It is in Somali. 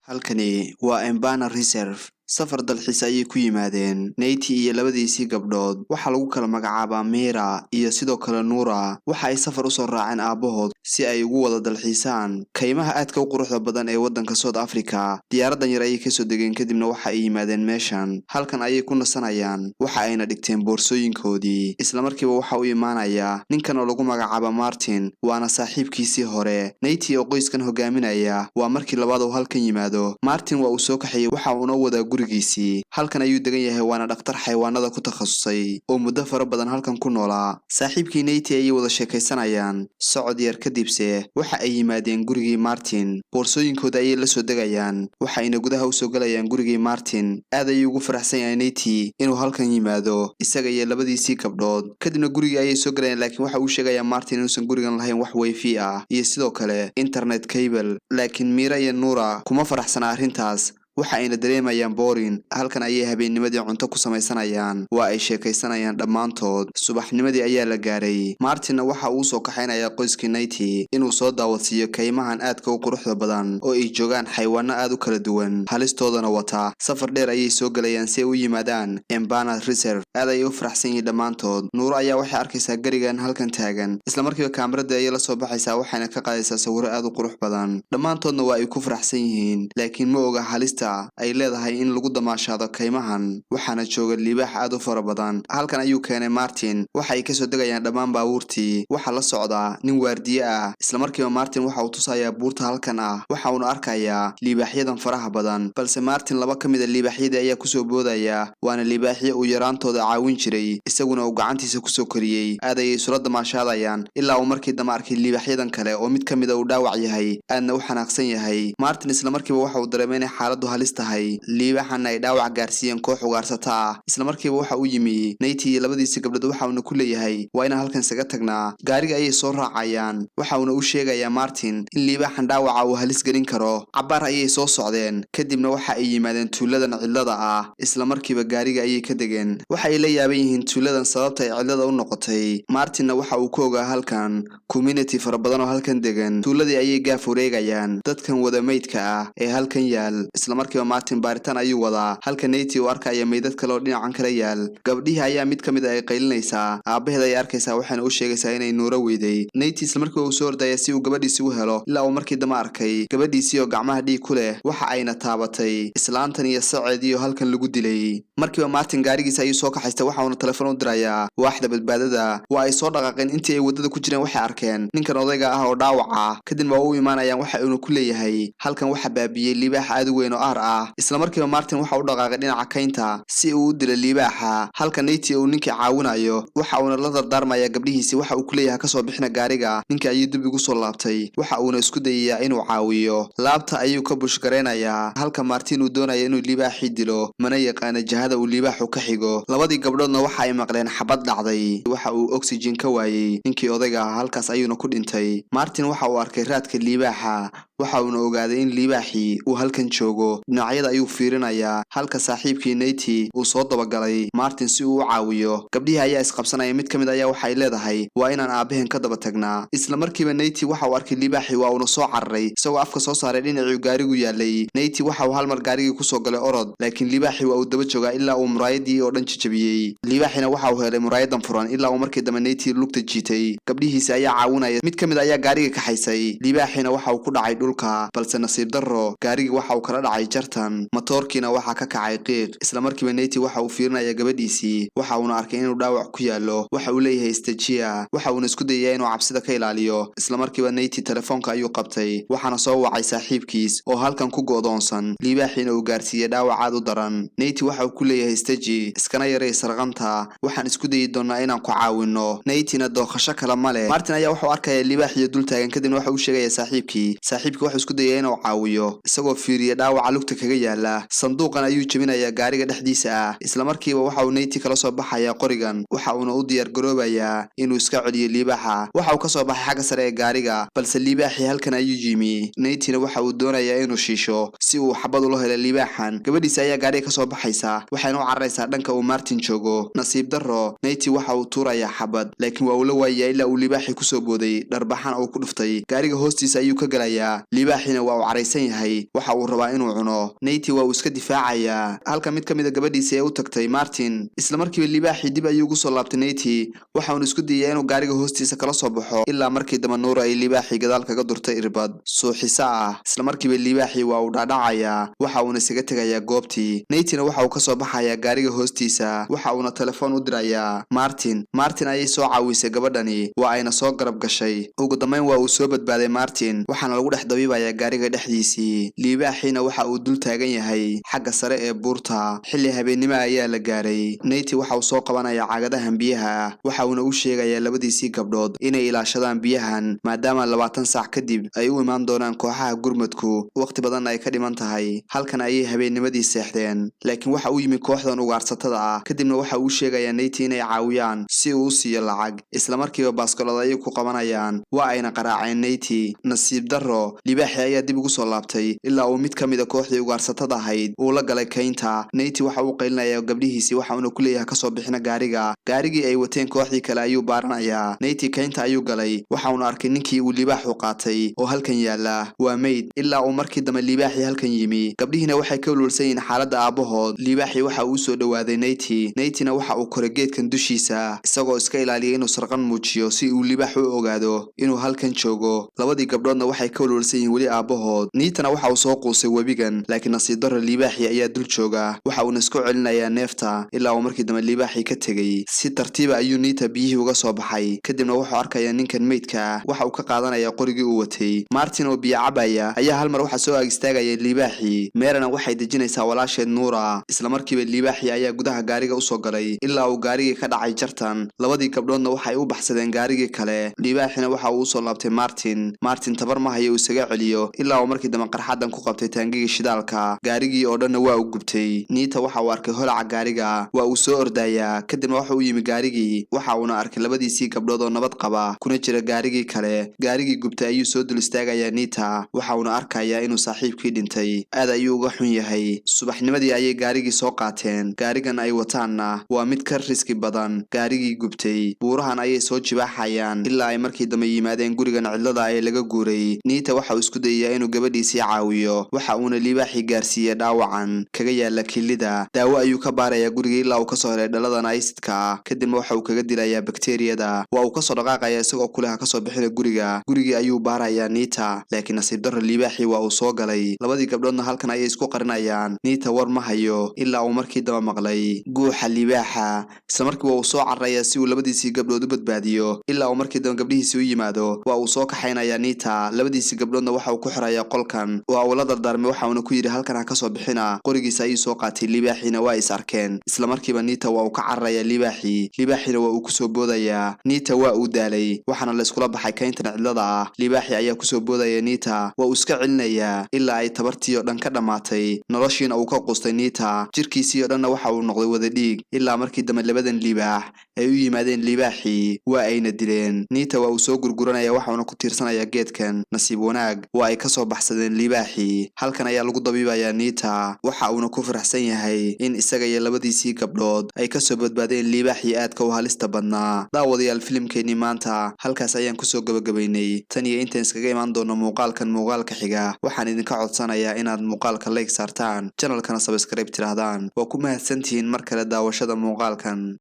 Halkani waa Embana Reserve. safar dalxiis ayay ku yimaadeen Neyti iyo labadiisii gabdhood. Waxa lagu kala magacaabaa Mira iyo sidoo kale Nuura. Waxa ay safar u soo raaceen aabahood si ay ugu wada dalxiisaan kaymaha aadka u quruxda badan ee waddanka South Africa. Diyaaradan yar ayay ka soo degeen kadibna waxa ay yimaadeen meeshan. Halkan ayay ku nasanayaan. Waxa ayna dhigteen boorsooyinkoodii. Isla markiiba waxa uu imaanaya ninkan oo lagu magacaabo Martin, waana saaxiibkiisii hore. Neyti oo qoyskan hogaaminaya waa markii labaad uu halkan yimaado. Martin waa uu soo kaxeeyay waxa uu wada gurigiisii. Halkan ayuu degan yahay waana dhakhtar xayawaanada ku takhasusay oo muddo fara badan halkan ku noolaa. Saaxiibkii Neyti ayay wada sheekaysanayaan. Socod yar kadibse waxa ay yimaadeen gurigii Martin. Boorsooyinkooda ayay la soo degayaan. Waxa ayna gudaha u soo galayaan gurigii Martin. Aad ayuu ugu faraxsan yahay Neyti inuu halkan yimaado isaga iyo labadiisii gabdhood. Kadibna gurigii ayay soo galayaan laakiin waxa uu sheegayaa Martin inuusan gurigan lahayn wax wifi ah iyo sidoo kale internet cable. Laakiin Mira iyo Nuura kuma faraxsana arrintaas. waxa ayna dareemayaan boring. Halkan ayay habeennimadii cunto ku samaysanayaan. Waa ay sheekaysanayaan dhammaantood. Subaxnimadii ayaa la gaaray. Martin waxa uu soo kaxaynayaa qoyskii Neyti inuu soo daawadsiiyo kaymahan aadka u quruxda badan oo ay joogaan xayawaano aad u kala duwan, halistoodana wata. Safar dheer ayay soo galayaan si ay u yimaadaan Embana Reserve. Aad ayay u faraxsan yihiin dhammaantood. Nuura ayaa waxay arkaysaa garigan halkan taagan. Isla markiiba kaamirada ayay la soo baxaysaa waxayna ka qaadaysaa sawirro aad u qurux badan. Dhammaantoodna waa ay ku faraxsan yihiin laakiin ma oga halista ay leedahay in lagu damaashaado kaymahan. Waxaana jooga libaax aad u fara badan. Halkan ayuu keenay Martin. Waxa ay ka soo degayaan dhammaan baabuurtii. Waxa la socda nin waardiye ah. Isla markiiba Martin waxa uu tusayaa buurta halkan ah. Waxa uu arkayaa libaaxyadan faraha badan. Balse Martin laba ka mid ah libaaxyada ayaa ku soo boodaya. Waana libaaxyo uu yaraantooda caawin jiray. Isaguna uu gacantiisa ku soo koriyay. Aad ayay isula damaashaadayaan ilaa uu markii dambe arkay libaaxyadan kale oo mid ka mid ah uu dhaawac yahay. Aadna u xanaaqsan yahay. Martin isla markiiba waxa uu dareemay in xaaladdu halis tahay. Libaaxana ay dhaawac gaarsiiyeen koox ugaarsata ah. Isla markiiba waxa uu yimi Neyti iyo labadiisii gabdhood waxa uu ku leeyahay waa inaan halkan isaga tagnaa. Gaariga ayay soo raacayaan. Waxa uu u sheegayaa Martin in libaaxan dhaawaca uu halis gelin karo. Cabaar ayay soo socdeen. Kadibna waxa ay yimaadeen tuuladan cidlada ah. Isla markiiba gaariga ayay ka degeen. Waxa ay la yaaban yihiin tuuladan sababta ay cidlada u noqotay. Martinna waxa uu ku ogaa halkan community fara badan oo halkan degan. Tuuladii ayay gaaf wareegayaan dadkan wada meydka ah ee halkan yaal. Isla markiiba Martin baaritaan ayuu wadaa. Halka Neyti uu arkaya meydad kale oo dhinacan kala yaal. Gabdhihi ayaa mid ka mid ah ay qaylinaysaa. Aabaheed ay arkaysaa waxaana u sheegaysaa inay Nuura weyday. Neyti isla markiiba uu soo ordaya si uu gabadhiisa u helo ilaa uu markii dambe arkay gabadhiisii oo gacmaha dhiig ku leh. Waxa ayna taabatay islaantan iyo saceedii oo halkan lagu dilay. Markiiba Martin gaarigiisa ayuu soo kaxaystay waxa uuna telefoon u dirayaa waaxda badbaadada. Waa ay soo dhaqaaqeen intii ay wadada ku jireen waxay arkeen ninkan odayga ah oo dhaawac ah. Kadibna waa u imaanayaan waxa uu ku leeyahay halkan waxa baabiyay libaax aad u weyn oo aar ah. Isla markiiba Martin waxa uu dhaqaaqay dhinaca kaynta si uu u dilo libaaxa. Halka Neyti uu ninkii caawinayo waxa uuna la dardaarmayaa gabdhihiisa waxa uu ku leeyahay ka soo bixina gaariga. Ninka ayuu dib ugu soo laabtay. Waxa uuna isku dayayaa inuu caawiyo. Laabta ayuu ka bushgareynayaa. Halka Martin uu doonayo inuu libaaxi dilo mana yaqaan jahada uu libaaxu ka xigo. Labadii gabdhoodna waxa ay maqleen xabad dhacday. Waxa uu oxygen ka waayay. Ninkii odayga ah halkaas ayuuna ku dhintay. Martin waxa uu arkay raadka libaaxa. Waxa uuna ogaaday in libaaxi uu halkan joogo. Dhinacyada ayuu fiirinayaa. Halka saaxiibkii Neyti uu soo dabagalay Martin si uu u caawiyo. Gabdhihi ayaa isqabsanaya mid ka mid ayaa waxa ay leedahay waa inaan aabaheen ka daba tagnaa. Isla markiiba Neyti waxa uu arkay libaaxi waa uuna soo cararay isagoo afka soo saaray dhinacii gaarigu yaalay. Neyti waxa uu hal mar gaarigii ku soo galay orod laakiin libaaxi waa uu daba joogaa ilaa uu muraayadii oo dhan jajabiyay. Libaaxina waxa uu helay muraayadan furan ilaa uu markii dambe Neyti lugta jiitay. Gabdhihiisa ayaa caawinaya. Mid ka mid ayaa gaariga ka xaysay. Libaaxina waxa uu ku dhacay dhulka balse nasiib darro gaarigii waxa uu kala dhacay jartan. Matoorkiina waxa ka kacay qiiq. Isla markiiba Neyti waxa uu fiirinayaa gabadhiisii. Waxa uuna arkay inuu dhaawac ku yaalo. Waxa uu leeyahay istajiya. Waxa uuna isku dayayaa inuu cabsida ka ilaaliyo. Isla markiiba Neyti telefoonka ayuu qabtay. Waxaana soo wacay saaxiibkiis oo halkan ku go'doonsan. Libaaxina uu gaarsiiyay dhaawac aad u daran. Neyti waxa uu ku leeyahay istaji iskana yaree sarqanta. Waxaan isku dayi doonaa inaan ku caawino. Neytina dooqasho kale ma leh. Martin ayaa waxa uu arkaya libaaxiyo dul taagan kadibna waxa uu sheegaya saaxiibkii. Saaxiibkii waxa isku dayay inuu caawiyo isagoo fiiriya dhaawaca lugta kaga yaala. Sanduuqan ayuu jebinayaa gaariga dhexdiisa ah. Isla markiiba waxa uu Neyti kala soo baxaya qorigan. Waxa uuna u diyaar garoobayaa inuu iska celiyo libaaxa. Waxa uu ka soo baxay xagga sare ee gaariga balse libaaxi halkan ayuu yimi. Neytina waxa uu doonayaa inuu shiisho si uu xabad u helo libaaxan. Gabadhiisa ayaa gaariga ka soo baxaysa. Waxayna u cararaysaa dhanka uu Martin joogo. Nasiib darro Neyti waxa uu tuurayaa xabad laakiin waa uu la waayay ilaa uu libaaxi ku soo booday. Dharbaxan uu ku dhuftay. Gaariga hoostiisa ayuu ka galayaa. libaaxina waa uu caraysan yahay waxa uu rabaa inuu cuno. Naty waa uu iska difaacayaa halka mid ka mid ah gabadhiisa ee u tagtay Martin. Isla markiiba libaaxii dib ayuu ugu soo laabtay Naty waxa uu isku dayayaa inuu gaariga hoostiisa kala soo baxo ilaa markii dambe Nura ay libaaxii gadaal kaga durtay irbad suuxisa ah. Isla markiiba libaaxii waa uu dhaadhacayaa waxa uuna isaga tegayaa goobtii. Natyna waxa uu ka soo baxayaa gaariga hoostiisa waxa uuna telefoon u dirayaa Martin ayay soo caawisay gabadhani waa ayna soo garab gashay. Ugu dambeyn waa uu soo badbaaday Martin waxaana lagu dhex dabiibayaa gaariga dhexdiisii. Libaaxiina waxa uu dul taagan yahay xagga sare ee buurta. Xilli habeenimo ayaa la gaaray. Naty waxa uu soo qabanayaa caagadahan biyaha waxa uuna u sheegayaa labadiisii gabdhood inay ilaashadaan biyahan maadaama 20 saac kadib ay u imaan doonaan kooxaha gurmadku waqti badan ay ka dhiman tahay. Halkan ayay habeennimadii seexdeen laakiin waxa uu yimi kooxdan ugaarsatada ah kadibna waxa uu sheegayaa Naty inay caawiyaan si uu u siiyo lacag. Isla markiiba baaskolood ayay ku qabanayaan waa ayna qaraaceen Naty. Nasiib darro libaaxii ayaa dib ugu soo laabtay ilaa uu mid ka mid ah kooxdii ugaarsatada ahayd uu la galay kaynta. Naty waxa uu qaylinayaa gabdhihiisii waxa uuna ku leeyahay kasoo bixina gaarigii ay wateen kooxdii kale ayuu baaranayaa. Naty kaynta ayuu galay waxa uuna arkay ninkii uu libaaxu qaatay oo halkan yaala waa mayd ilaa uu markii dambe libaaxii halkan yimi. Gabdhihiina waxay ka walwalsan yihiin xaaladda aabahood. Libaaxii waxa uu soo dhawaaday Natyna waxa uu koray geedkan dushiisa isagoo iska ilaaliyay inuu sarqan muujiyo si uu libaaxu u ogaado inuu halkan joogo. Labadii gabdhoodna waxay ka walwalsan yihiin weli aabahood. Natyna waxa uu soo quusay webigan laakiin nasiib darro libaaxii ayaa dul jooga waxa uuna isku celinayaa neefta ilaa uu markii dambe libaaxii ka tegay. Si tartiiba ayuu Naty biyihii uga soo baxay kadibna wuxuu arkayaa ninkan meydka ah waxa uu ka qaadanayaa qorigii uu watay. Martin oo biyo cabaya ayaa hal mar waxa soo ag istaagaya libaaxii. Meerana waxay dejinaysaa walaasheed Nura. Isla markiiba libaaxii ayaa gudaha gaariga u soo galay ilaa uu gaarigii ka dhacay jartan. Labadii gabdhoodna waxay u baxsadeen gaarigii kale. Libaaxina waxa uu soo laabtay Martin tabar ma hayo isaga celiyo ilaa uu markii dambe qarxadan ku qabtay taangigii shidaalka. Gaarigii oo dhanna waa u gubtay. Naty waxa uu arkay holaca gaariga waa uu soo ordayaa kadibna waxa uu yimi gaarigii waxa uuna arkay labadiisii gabdhood oo nabad qaba kuna jira gaarigii kale. Gaarigii gubtay ayuu soo dul istaagayaa Naty waxa uuna arkayaa inuu saaxiibkii dhintay. Aad ayuu uga xun yahay. Subaxnimadii ayay gaarigii soo qaateen. Gaarigan ay wataanna waa mid ka riski badan gaarigii gubtay. Buurahan ayay soo jibaaxayaan ilaa ay markii dambe yimaadeen gurigan cidlada ee laga guuray. Naty waxa uu isku dayayaa inuu gabadhiisii caawiyo waxa uuna libaaxii gaarsiiyay dhaawacan kaga yaala kilida. Daawo ayuu ka baarayaa guriga ilaa uu ka soo helay dhaladan aysidka kadibna waxa uu kaga dilayaa bakteeriyada. Waa uu ka soo dhaqaaqayaa isagoo kulaha ka soo bixina gurigii ayuu baarayaa Naty laakiin nasiib darro libaaxii waa uu soo galay. Labadii gabdhoodna halkan ayay isku qarinayaan. Naty war ma hayo ilaa uu markii dambe maqlay guuxa libaaxa. Isla markiiba uu soo cararayaa si uu labadiisii gabdhood u badbaadiyo ilaa uu markii dambe gabdhihiisii u yimaado. Waa uu soo kaxaynayaa Naty. Labadiisii gabdhoodna waxa uu ku xirayaa qolkan waa uu la dardaarmay waxa uuna ku yidhi halkan ha ka soo bixina. Qorigiisa ayuu soo qaatay libaaxiina waa is arkeen. Isla markiiba Naty waa uu ka cararayaa libaaxiina waa uu ku soo boodayaa. Naty waa uu daalay waxaana la iskula baxay kayntan cidlada ah. Libaaxii ayaa ku soo boodaya Naty waa uu iska celinayaa ilaa ay tabartii oo dhan ka dhamaatay noloshiina uu ka quustay Naty. Jirkiisii oo dhanna waxa uu noqday wada dhiig ilaa markii dambe labadan libaax ay u yimaadeen libaaxii waa ayna dileen. Naty waa uu soo gurguranaya waxa uuna ku tiirsanayaa geedkan. Nasiib wanaag waa ay ka soo baxsadeen libaaxii. Halkan ayaa lagu dabiibayaa Naty waxa uuna ku faraxsan yahay in isaga iyo labadiisii gabdhood ay ka soo badbaadeen libaaxii aadka u halista badnaa. Daawadayaal filimkeennii maanta halkaas ayaan kusoo gabagabaynay. Tan iyo intaan iskaga imaan doono muuqaalka xiga waxaan idinka codsanayaa inaad muuqaalka like saartaan channelkana subscribe tirahdaan. Waa ku mahadsantihiin mar kale daawashada muuqaalkan.